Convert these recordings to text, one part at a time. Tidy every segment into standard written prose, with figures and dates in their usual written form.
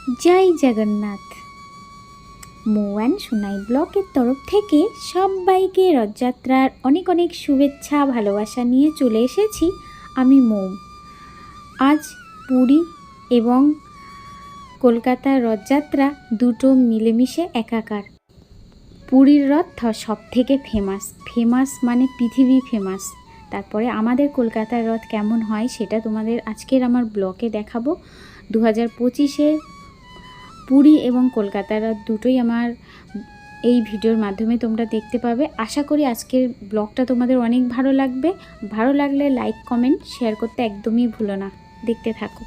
জয় জগন্নাথ। মৌ and Sonai ব্লগের তরফ থেকে সবাইকে রথযাত্রার অনেক অনেক শুভেচ্ছা ভালোবাসা নিয়ে চলে এসেছি আমি মৌ। আজ পুরী এবং কলকাতার রথযাত্রা দুটো মিলেমিশে একাকার। পুরীর রথ সব থেকে ফেমাস মানে পৃথিবী ফেমাস। তারপরে আমাদের কলকাতার রথ কেমন হয় সেটা তোমাদের আজকের আমার ব্লগে দেখাবো। 2025-এ পুরী এবং কলকাতার রথ দুটোই আমার এই ভিডিওর মাধ্যমে তোমরা দেখতে পাবে। আশা করি আজকের ব্লগটা তোমাদের অনেক ভালো লাগবে। ভালো লাগলে লাইক কমেন্ট শেয়ার করতে একদমই ভুলো না। দেখতে থাকো।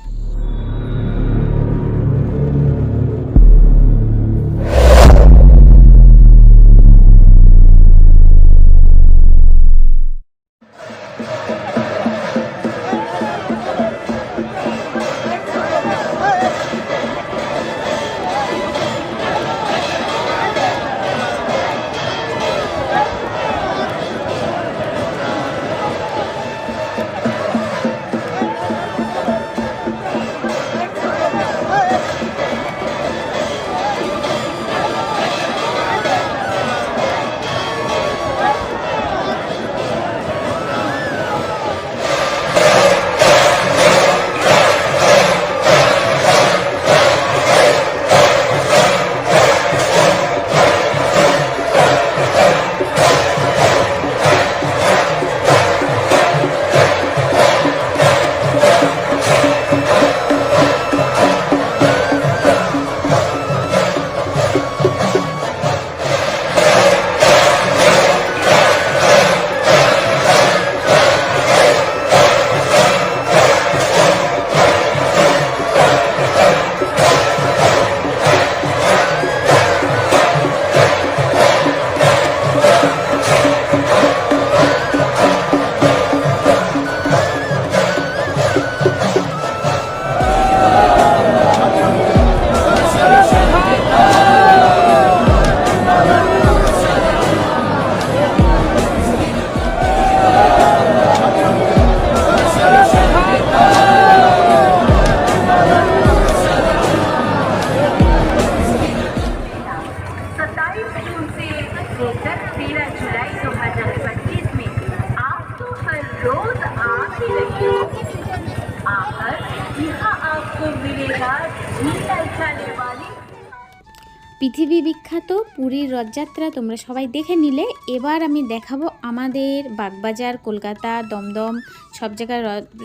পৃথিবী বিখ্যাত পুরীর রথযাত্রা তোমরা সবাই দেখে নিলে। এবার আমি দেখাবো আমাদের বাগবাজার, কলকাতা, দমদম সব জায়গার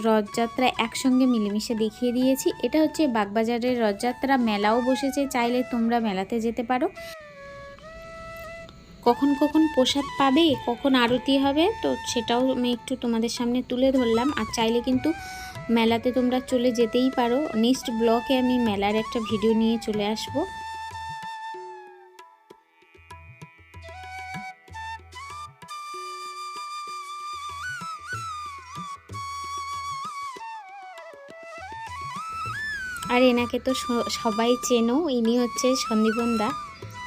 রথযাত্রা একসঙ্গে মিলেমিশে দেখিয়ে দিয়েছি। এটা হচ্ছে বাগবাজারের রথযাত্রা। মেলাও বসেছে, চাইলে তোমরা মেলাতে যেতে পারো। কখন কখন প্রসাদ পাবে, কখন আরতি হবে, তো সেটাও আমি একটু তোমাদের সামনে তুলে ধরলাম। আর চাইলে কিন্তু মেলাতে তোমরা চলে যেতেই পারো। নেক্সট ব্লগে আমি মেলার একটা ভিডিও নিয়ে চলে আসবো। আর এনাকে তো সবাই চেনো, ইনি হচ্ছে সন্দীপন দা,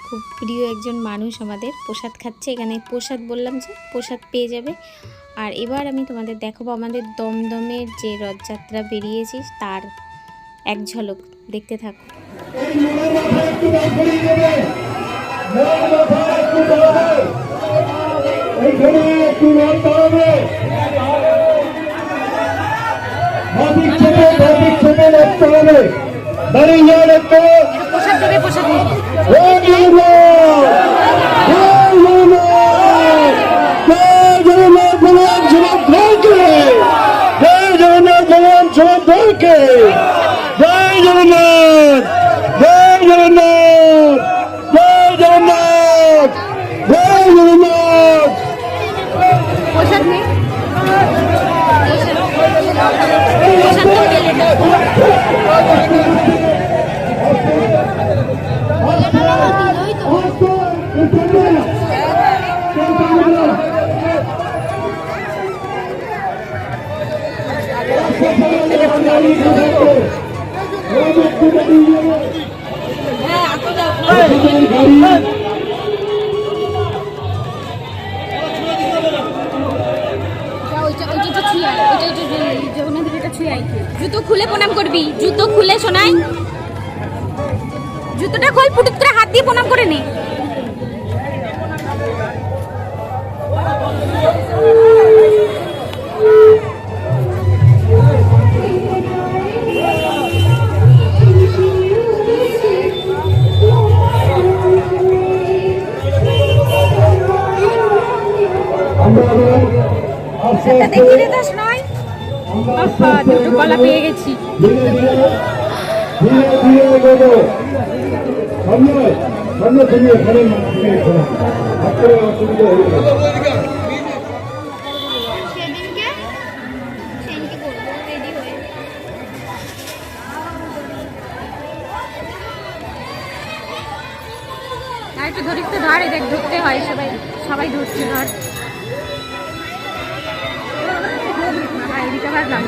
খুব প্রিয় একজন মানুষ আমাদের। প্রসাদ খাচ্ছে এখানে, প্রসাদ বললাম যে প্রসাদ পেয়ে যাবে। আর এবার আমি তোমাদের দেখাবো আমাদের দমদমের যে রথযাত্রা বেরিয়েছি তার এক ঝলক। দেখতে থাকো। জুতো খুলে প্রণাম করবি, জুতো খুলে শোনাই। জুতোটা খোল, পুটুক করে হাত দিয়ে প্রণাম করে নে। দেখি রে দাস নয়, দুটো গলা পেয়ে গেছি। একটু ধরিস তো, ধরে দেখ, ধরতে হয়, সবাই সবাই ধরছে, ধর। এদিকে ভাবলাম